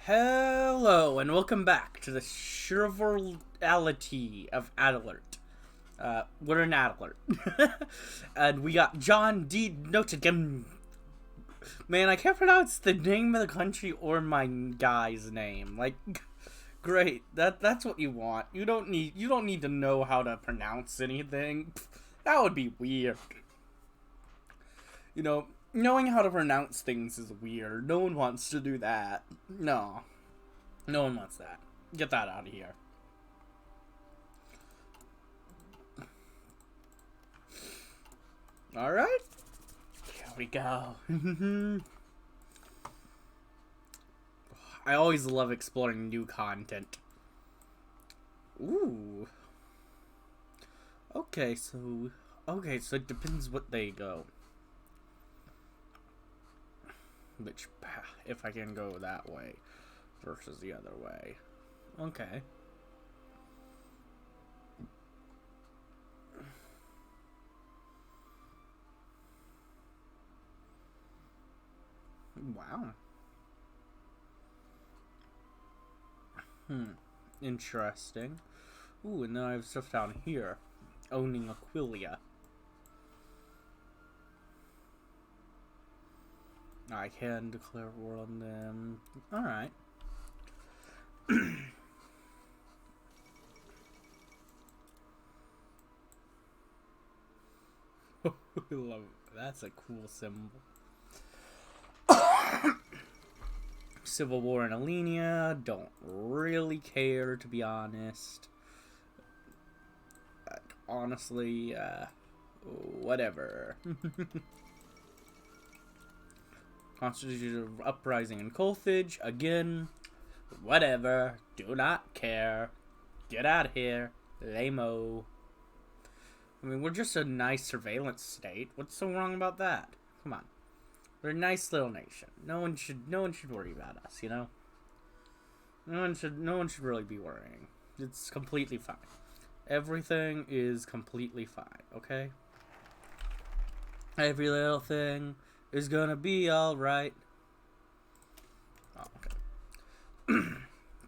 Hello, and welcome back to the Shrievalty of Adelart. We're in Adelart. And we got John D. Nottemagne. Man, I can't pronounce the name of the country or my guy's name. Like, great. That's what you want. You don't need to know how to pronounce anything. That would be weird. You know, knowing how to pronounce things is weird. No one wants to do that. No. No one wants that. Get that out of here. Alright. Here we go. I always love exploring new content. Ooh. Okay, so it depends what they go. Which path, if I can go that way versus the other way. Okay. Wow. Interesting. Ooh, and then I have stuff down here. Owning Aquilia. I can declare war on them. Alright. Love it. That's a cool symbol. Civil War in Alenia. Don't really care, to be honest. Honestly, whatever. Constitution of Uprising in Carthage, again, whatever, do not care, get out of here, lame-o. I mean, we're just a nice surveillance state, what's so wrong about that? Come on, we're a nice little nation, no one should worry about us, you know? No one should really be worrying, it's completely fine. Everything is completely fine, okay? Every little thing is gonna be alright. Oh, okay.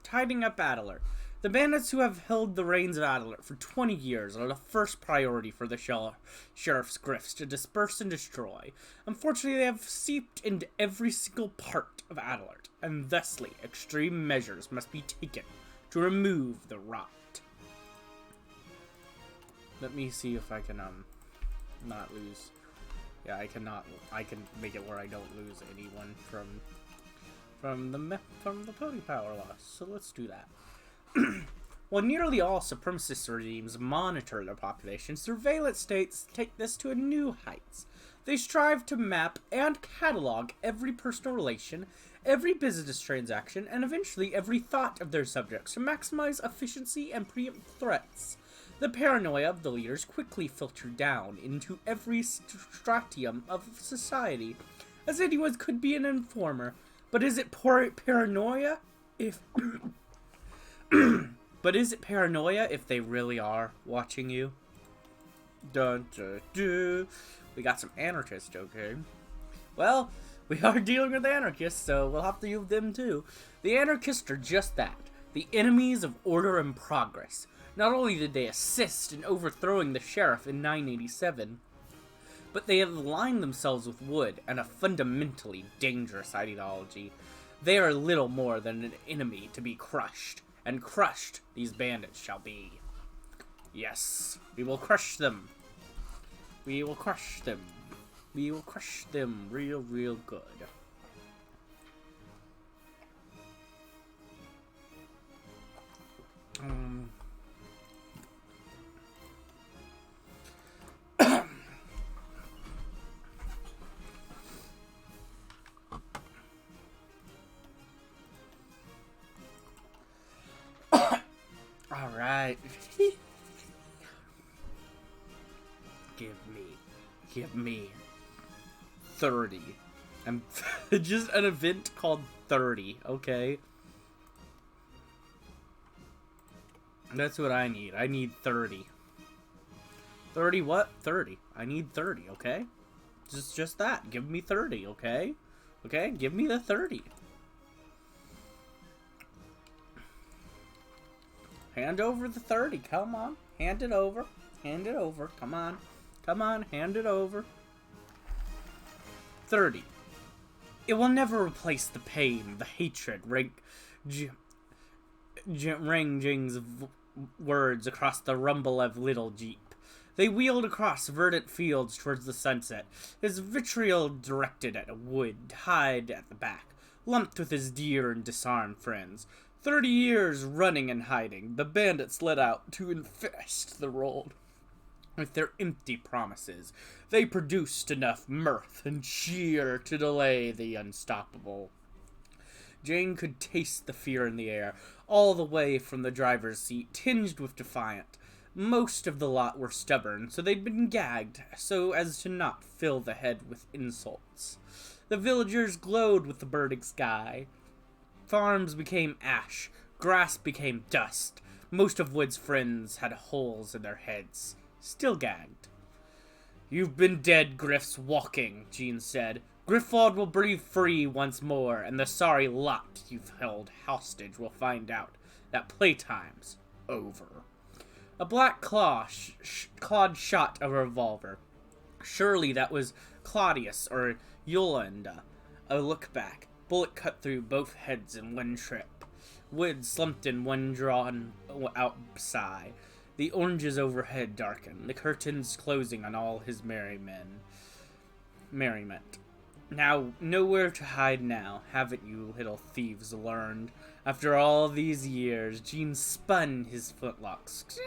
Tidying up Adelart. The bandits who have held the reins of Adelart for 20 years are the first priority for the sheriff's grifts to disperse and destroy. Unfortunately, they have seeped into every single part of Adelart, and thusly, extreme measures must be taken to remove the rot. Let me see if I can, not lose. Yeah, I can make it where I don't lose anyone from the pony power loss. So let's do that. While nearly all supremacist regimes monitor their population, surveillance states take this to a new heights. They strive to map and catalog every personal relation, every business transaction, and eventually every thought of their subjects to maximize efficiency and preempt threats. The paranoia of the leaders quickly filtered down into every stratum of society, as anyone could be an informer. But is it paranoia if... But is it paranoia if they really are watching you? Dun dun dun. We got some anarchists, okay? Well, we are dealing with anarchists, so we'll have to use them too. The anarchists are just that. The enemies of order and progress. Not only did they assist in overthrowing the sheriff in 987, but they have aligned themselves with Wood and a fundamentally dangerous ideology. They are little more than an enemy to be crushed, and crushed these bandits shall be. Yes, we will crush them. We will crush them. We will crush them real, real good. Alright. Give me 30. I'm just an event called 30, okay? That's what I need. I need 30. 30 what? 30. I need 30, okay? Just that. Give me 30, okay? Okay? Give me the 30. Hand over the 30. Come on. Hand it over. Hand it over. Come on. Come on. Hand it over. 30. It will never replace the pain, the hatred, Jing's words across the rumble of little Jeep. They wheeled across verdant fields towards the sunset, his vitriol directed at a wood hide at the back, lumped with his dear and disarmed friends. 30 years running and hiding, the bandits let out to infest the road. With their empty promises, they produced enough mirth and cheer to delay the unstoppable. Jane could taste the fear in the air, all the way from the driver's seat, tinged with defiant. Most of the lot were stubborn, so they'd been gagged, so as to not fill the head with insults. The villagers glowed with the burning sky. Farms became ash, grass became dust. Most of Wood's friends had holes in their heads, still gagged. "You've been dead, Griff's walking," Jean said. "Griffald will breathe free once more, and the sorry lot you've held hostage will find out that playtime's over." A black clawed shot a revolver. Surely that was Claudius or Yolanda. A look back. Bullet cut through both heads in one trip. Wood slumped in one drawn-out sigh. The oranges overhead darkened, the curtains closing on all his merriment. Now, nowhere to hide now, haven't you little thieves learned? After all these years, Jean spun his flintlocks,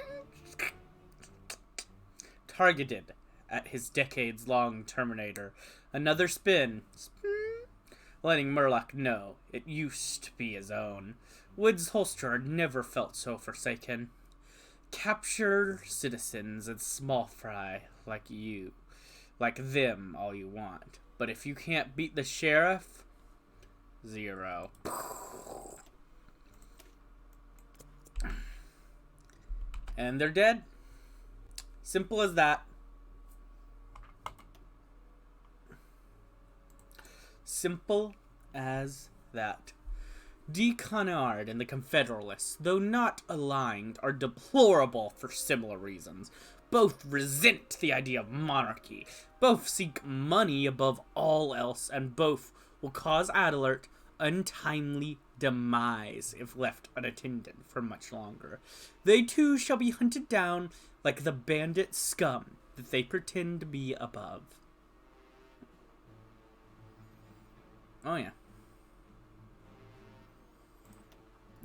targeted at his decades-long Terminator. Another spin, letting Murloc know it used to be his own. Wood's holster never felt so forsaken. Capture citizens and small fry like you. Like them all you want. But if you can't beat the sheriff, 0. And they're dead. Simple as that. Simple as that. D. Connard and the Confederalists, though not aligned, are deplorable for similar reasons. Both resent the idea of monarchy. Both seek money above all else, and both will cause Adelart untimely demise if left unattended for much longer. They too shall be hunted down like the bandit scum that they pretend to be above. Oh yeah.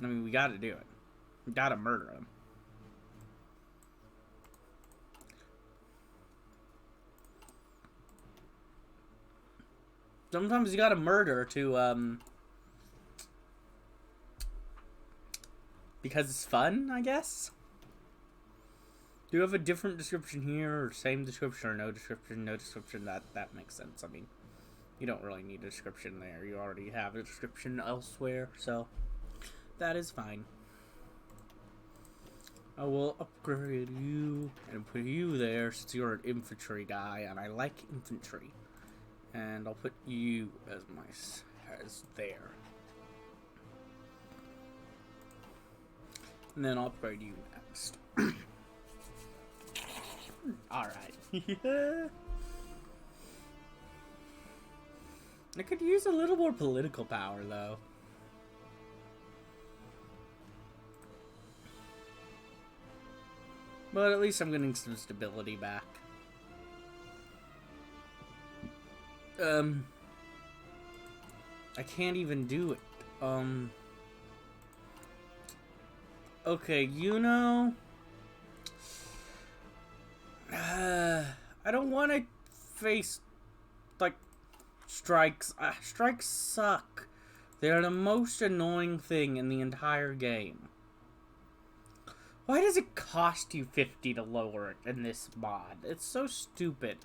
I mean, we gotta do it. We gotta murder him. Sometimes you gotta murder to, because it's fun, I guess? Do you have a different description here, or same description, or no description? No description, that makes sense. I mean, you don't really need a description there. You already have a description elsewhere, so that is fine. I will upgrade you and put you there since you're an infantry guy, and I like infantry. And I'll put you as there. And then I'll upgrade you next. Alright. Yeah. I could use a little more political power, though. But at least I'm getting some stability back. I can't even do it. Okay, you know... I don't want to face, like, strikes. Strikes suck. They are the most annoying thing in the entire game. Why does it cost you 50 to lower it in this mod? It's so stupid.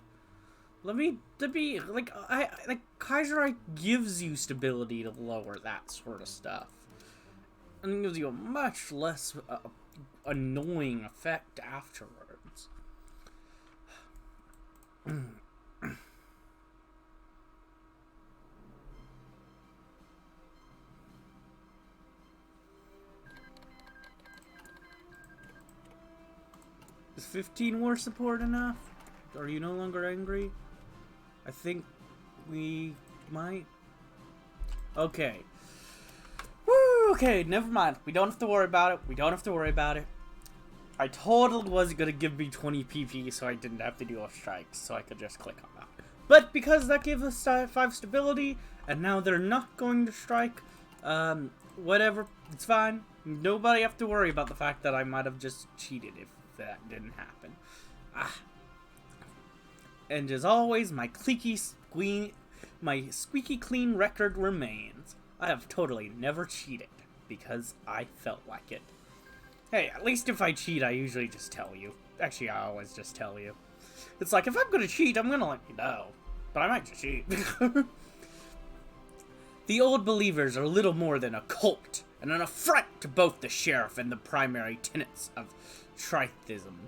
Like, Kaiserreich gives you stability to lower that sort of stuff. And it gives you a much less annoying effect afterwards. Is 15 war support enough? Are you no longer angry? I think we might. Okay. Woo! Okay, never mind. We don't have to worry about it. We don't have to worry about it. I totally was gonna give me 20 PP so I didn't have to do a strike, so I could just click on that. But because that gave us 5 stability, and now they're not going to strike, whatever, it's fine. Nobody have to worry about the fact that I might have just cheated if that didn't happen. And as always, my squeaky clean record remains. I have totally never cheated because I felt like it. Hey, at least if I cheat, I usually just tell you. Actually, I always just tell you. It's like, if I'm gonna cheat, I'm gonna let you know. But I might just cheat. The Old Believers are little more than a cult, and an affront to both the sheriff and the primary tenets of Trithism.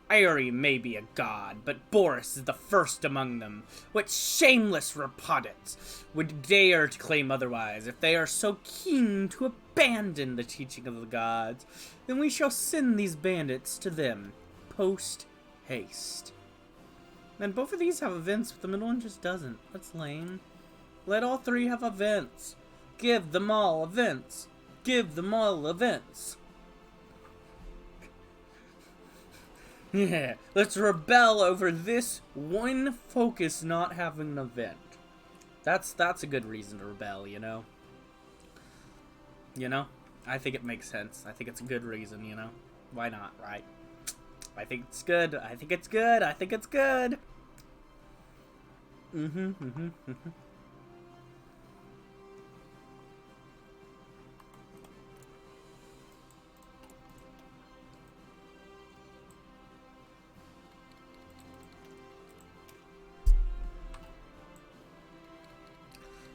Aerie may be a god, but Boris is the first among them. What shameless repugnance would dare to claim otherwise? If they are so keen to abandon the teaching of the gods, then we shall send these bandits to them, post-haste. And both of these have events, but the middle one just doesn't. That's lame. Let all 3 have events. Give them all events. Give them all events. Yeah, let's rebel over this one focus not having an event. That's a good reason to rebel, you know? You know? I think it makes sense. I think it's a good reason, you know? Why not, right? I think it's good. I think it's good. I think it's good.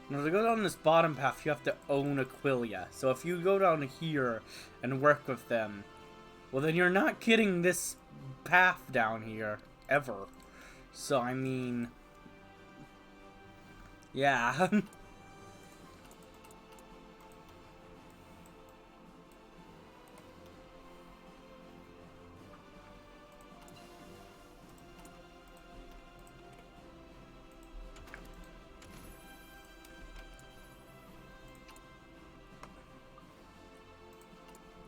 Now, to go down this bottom path, you have to own Aquilia. So if you go down here and work with them, well, then you're not getting this path down here, ever. So, I mean, yeah.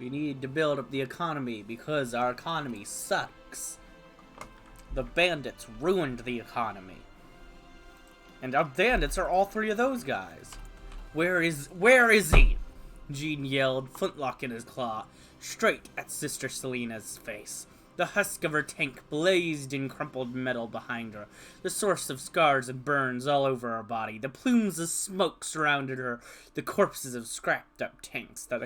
We need to build up the economy because our economy sucks. The bandits ruined the economy. And our bandits are all 3 of those guys. Where is he? Jean yelled, flintlock in his claw, straight at Sister Selena's face. The husk of her tank blazed in crumpled metal behind her, the source of scars and burns all over her body. The plumes of smoke surrounded her, the corpses of scrapped-up tanks that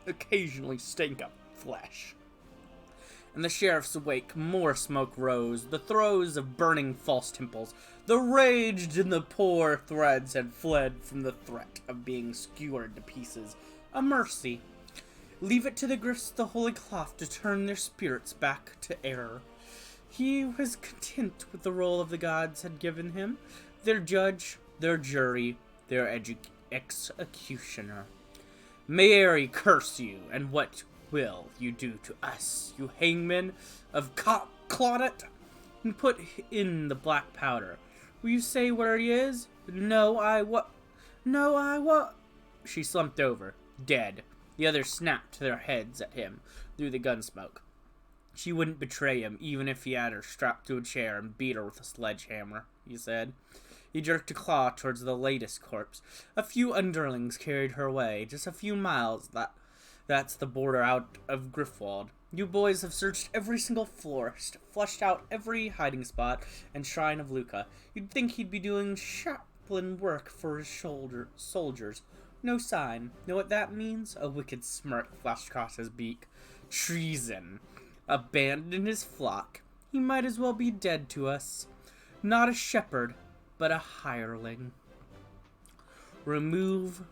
occasionally stank up flesh. In the sheriff's wake, more smoke rose, the throes of burning false temples. The raged and the poor threads had fled from the threat of being skewered to pieces. A mercy. Leave it to the griffs of the holy cloth to turn their spirits back to error. He was content with the role of the gods had given him, their judge, their jury, their executioner. May Aerie curse you, and what will you do to us, you hangmen of Claudette? And put in the black powder. Will you say where he is? No, I what? She slumped over, dead. The others snapped their heads at him through the gun smoke. She wouldn't betray him, even if he had her strapped to a chair and beat her with a sledgehammer, he said. He jerked a claw towards the latest corpse. A few underlings carried her away, just a few miles. That's the border out of Griffwald. You boys have searched every single forest, flushed out every hiding spot and shrine of Luca. You'd think he'd be doing chaplain work for his soldiers. No sign. Know what that means? A wicked smirk flashed across his beak. Treason. Abandon his flock. He might as well be dead to us. Not a shepherd, but a hireling. Remove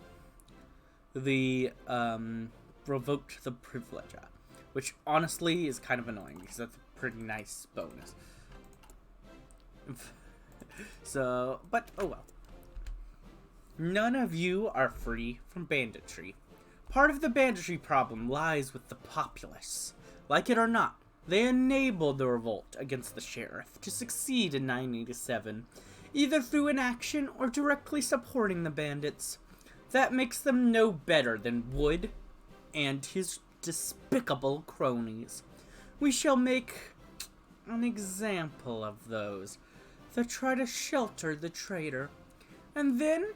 the, revoked the privilege, which honestly is kind of annoying because that's a pretty nice bonus. So, but oh well. None of you are free from banditry. Part of the banditry problem lies with the populace. Like it or not, They enabled the revolt against the sheriff to succeed in 987, either through inaction or directly supporting the bandits. That makes them no better than Wood and his despicable cronies. We shall make an example of those that try to shelter the traitor, and then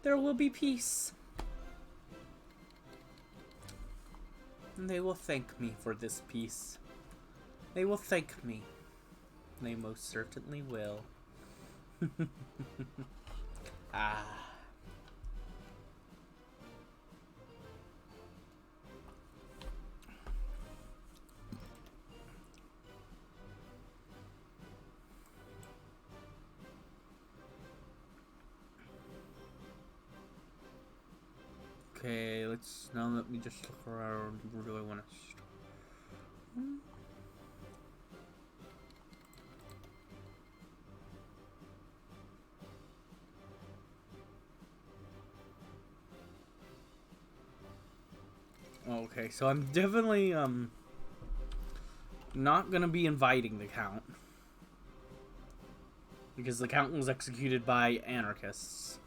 there will be peace. And they will thank me for this peace. They will thank me. They most certainly will. Ah. Okay, now let me just look around. Where do I want to start? Okay, so I'm definitely not gonna be inviting the Count, because the Count was executed by anarchists.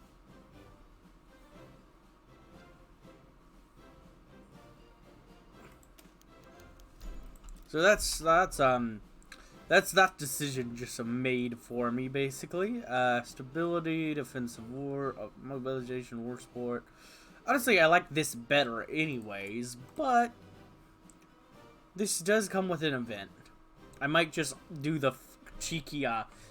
So that's that decision just made for me, basically. Stability, defensive war, mobilization, war sport. Honestly, I like this better anyways, but this does come with an event. I might just do the cheeky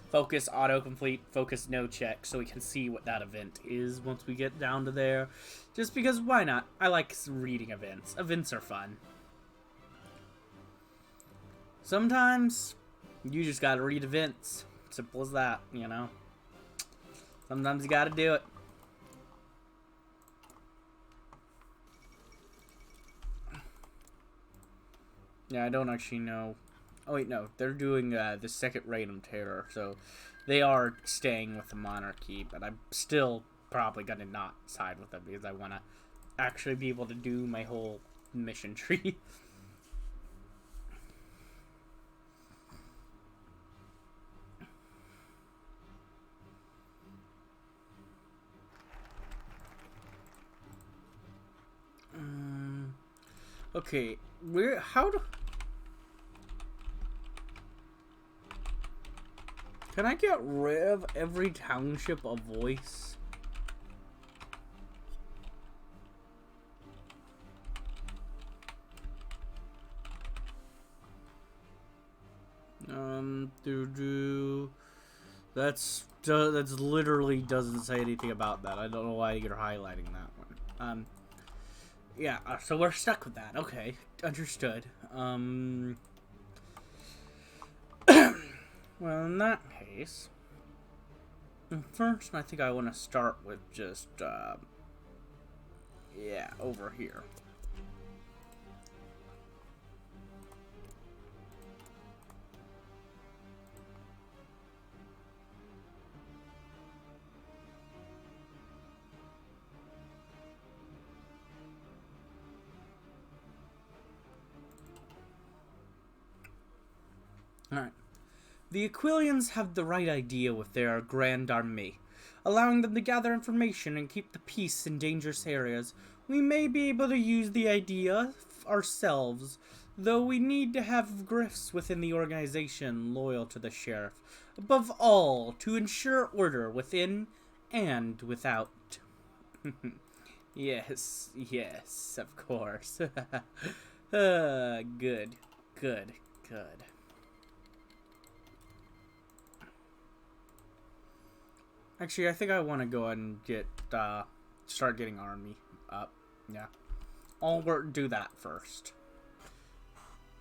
focus autocomplete, focus no check, so we can see what that event is once we get down to there. Just because, why not? I like reading events. Events are fun. Sometimes, you just gotta read events. Simple as that, you know? Sometimes you gotta do it. Yeah, I don't actually know. Oh wait, no. They're doing the second reign of terror, so they are staying with the monarchy, but I'm still probably gonna not side with them because I want to actually be able to do my whole mission tree. Okay, can I get rid of every township a voice? That's literally doesn't say anything about that. I don't know why you're highlighting that one. Yeah, so we're stuck with that. Okay, understood. Well, in that case, first I think I want to start with just, yeah, over here. Alright. The Aquilians have the right idea with their Grand Army, allowing them to gather information and keep the peace in dangerous areas. We may be able to use the idea ourselves, though we need to have grifts within the organization loyal to the sheriff, above all, to ensure order within and without. Yes, of course. Good. Actually, I think I want to go ahead and get, start getting army up. Yeah. I'll do that first.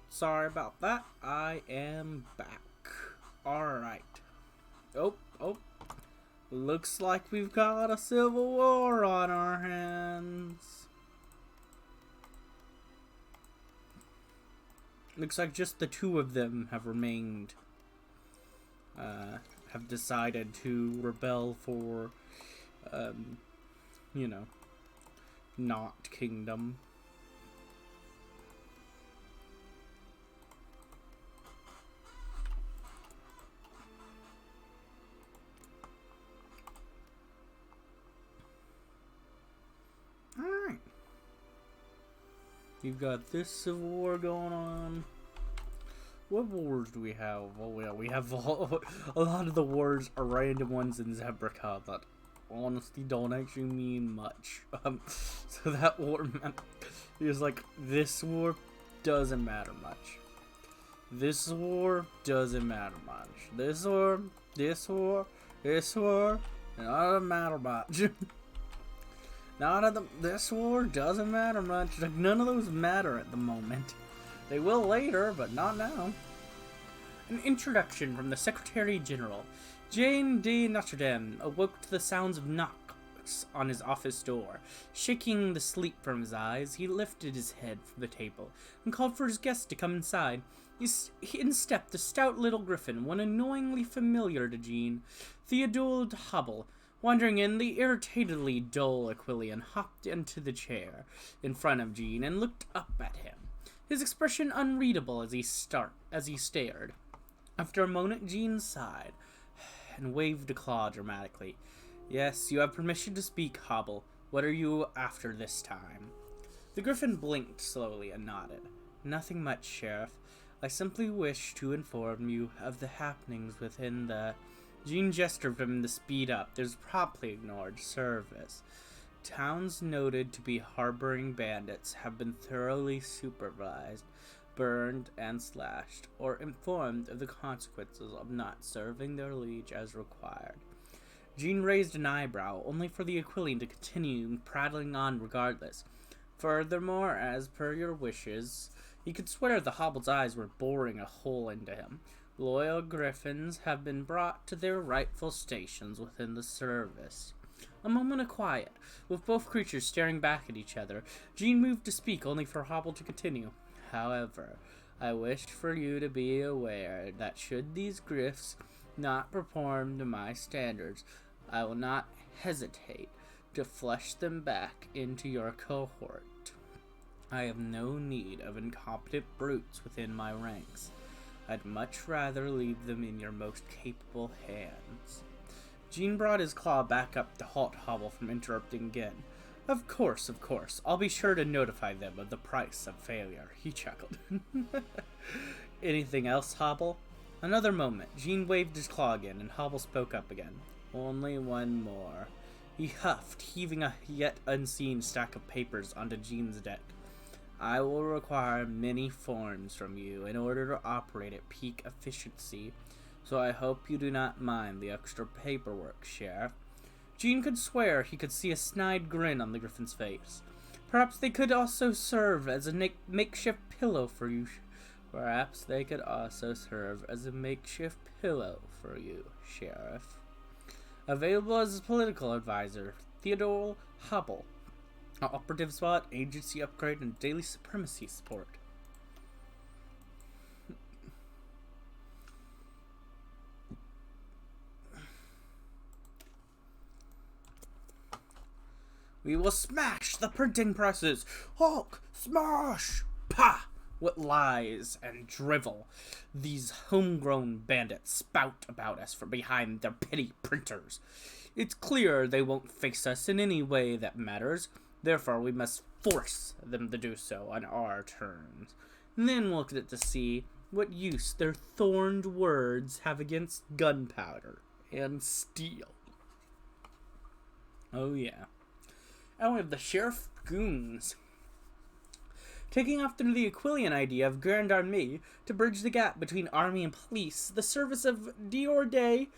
Sorry about that. I am back. Alright. Oh. Looks like we've got a civil war on our hands. Looks like just the two of them have remained, have decided to rebel for, you know, not kingdom. You've got this civil war going on. What wars do we have? Well, yeah, we have a lot of the wars are random ones in Zebrica that honestly don't actually mean much. So that war is like, this war doesn't matter much. This war doesn't matter much. This war, this war, this war, doesn't matter much. This war doesn't matter much. Like, none of those matter at the moment. They will later, but not now. An introduction from the Secretary General. Jean de Nottemagne awoke to the sounds of knocks on his office door. Shaking the sleep from his eyes, he lifted his head from the table and called for his guest to come inside. In stepped the stout little griffin, one annoyingly familiar to Jean, Theodule Hobble. Wandering in, the irritatedly dull Aquilian hopped into the chair in front of Jean and looked up at him, his expression unreadable as he stared. After a moment, Jean sighed and waved a claw dramatically. Yes, you have permission to speak, Hobble. What are you after this time? The griffin blinked slowly and nodded. Nothing much, Sheriff. I simply wish to inform you of the happenings within the... Jean gestured for him to speed up. There's promptly ignored service. Towns noted to be harboring bandits have been thoroughly supervised, burned, and slashed, or informed of the consequences of not serving their liege as required. Jean raised an eyebrow, only for the Aquilian to continue prattling on regardless. Furthermore, as per your wishes, he could swear the Hobble's eyes were boring a hole into him. Loyal griffins have been brought to their rightful stations within the service. A moment of quiet, with both creatures staring back at each other. Jean moved to speak, only for Hobble to continue. However, I wish for you to be aware that should these griffs not perform to my standards, I will not hesitate to flush them back into your cohort. I have no need of incompetent brutes within my ranks. I'd much rather leave them in your most capable hands. Jean brought his claw back up to halt Hobble from interrupting again. Of course. I'll be sure to notify them of the price of failure, he chuckled. Anything else, Hobble? Another moment. Jean waved his claw again, and Hobble spoke up again. Only one more. He huffed, heaving a yet unseen stack of papers onto Jean's deck. I will require many forms from you in order to operate at peak efficiency, so I hope you do not mind the extra paperwork, Sheriff. Jean could swear he could see a snide grin on the griffin's face. Perhaps they could also serve as a makeshift pillow for you. Sheriff. Available as a political advisor, Theodule Hobble. Operative SWAT, agency upgrade, and daily supremacy support. We will smash the printing presses! Hulk! Smash! Pah! What lies and drivel these homegrown bandits spout about us from behind their petty printers. It's clear they won't face us in any way that matters. Therefore, we must force them to do so on our terms. And then we'll get to see what use their thorned words have against gunpowder and steel. Oh yeah. And we have the Sheriff Goons. Taking after the Aquilian idea of Grand Armée to bridge the gap between army and police, the service of Diorde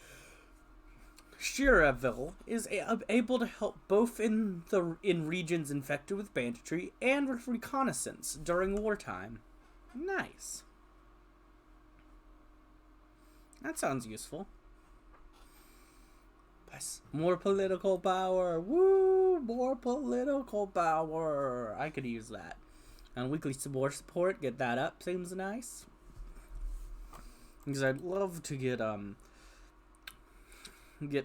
Shrievalty is able to help both in regions infected with banditry and with reconnaissance during wartime. Nice. That sounds useful. More political power. Woo! More political power. I could use that. And weekly war support, get that up. Seems nice. Because I'd love to get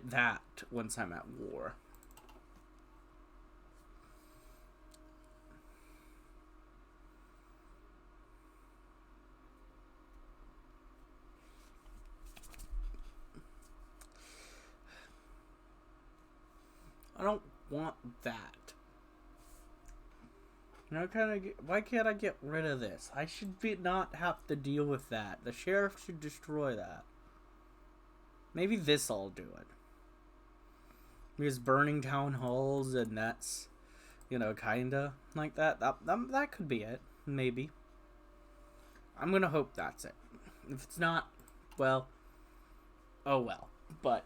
that once I'm at war. I don't want that. Why can't I get rid of this? I should not have to deal with that. The sheriff should destroy that. Maybe this'll do it. Because burning town halls and that's, kinda like that. That could be it. Maybe. I'm gonna hope that's it. If it's not, well, oh well. But,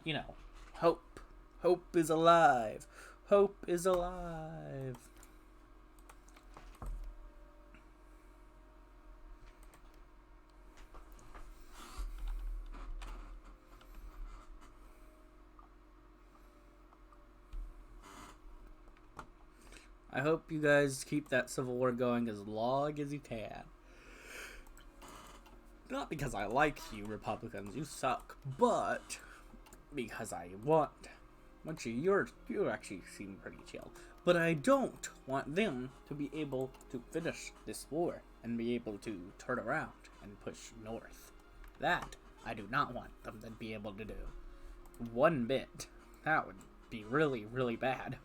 hope. Hope is alive. Hope is alive. I hope you guys keep that civil war going as long as you can. Not because I like you Republicans, you suck, but because I want you. You actually seem pretty chill. But I don't want them to be able to finish this war and be able to turn around and push north. That I do not want them to be able to do. One bit. That would be really, really bad.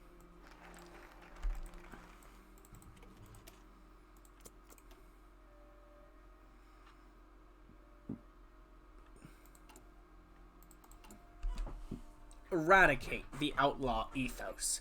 Eradicate the outlaw ethos.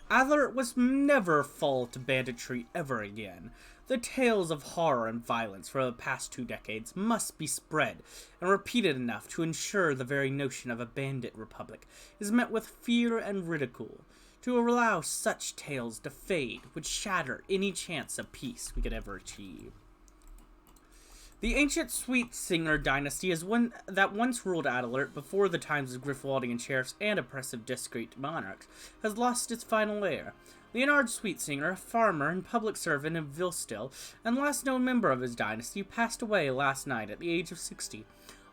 Adelart was never fall to banditry ever again. The tales of horror and violence for the past 2 decades must be spread and repeated enough to ensure the very notion of a bandit republic is met with fear and ridicule. To allow such tales to fade would shatter any chance of peace we could ever achieve. The ancient Sweet Singer dynasty is one that once ruled Adelart before the times of Gryffaldian sheriffs and oppressive discreet monarchs, has lost its final heir. Leonard Sweetsinger, a farmer and public servant in Vilstil, and last known member of his dynasty, passed away last night at the age of 60.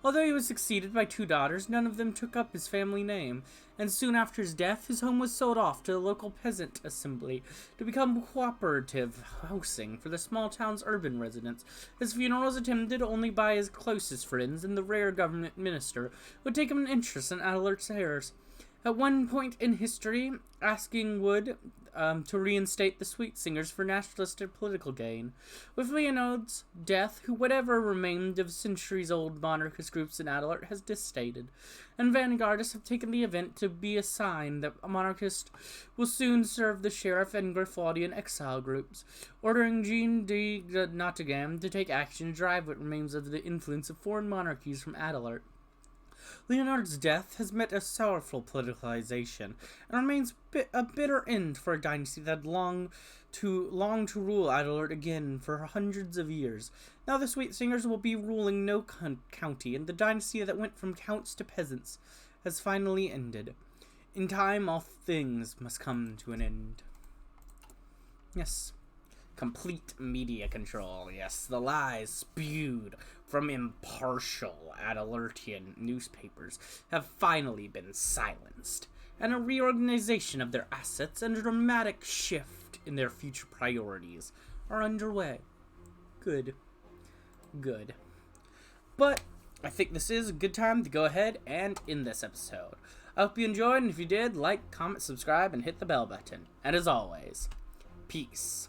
Although he was succeeded by 2 daughters, none of them took up his family name, and soon after his death, his home was sold off to the local peasant assembly to become cooperative housing for the small town's urban residents. His funeral was attended only by his closest friends and the rare government minister who would take an interest in Adelart's heirs. At one point in history, asking Wood to reinstate the Sweet Singers for nationalistic political gain. With Leonard's death, whatever remained of centuries-old monarchist groups in Adelart has dissipated, and vanguardists have taken the event to be a sign that monarchists will soon serve the sheriff and Gryffaldian exile groups, ordering Jean de Nottemagne to take action to drive what remains of the influence of foreign monarchies from Adelart. Leonard's death has met a sorrowful politicization, and remains a bitter end for a dynasty that longed to rule Adelart again for hundreds of years. Now the Sweet Singers will be ruling no county, and the dynasty that went from counts to peasants has finally ended. In time, all things must come to an end. Yes. Complete media control, yes, the lies spewed from impartial Adelartian newspapers have finally been silenced, and a reorganization of their assets and a dramatic shift in their future priorities are underway. Good. Good. But I think this is a good time to go ahead and end this episode. I hope you enjoyed, and if you did, like, comment, subscribe, and hit the bell button. And as always, peace.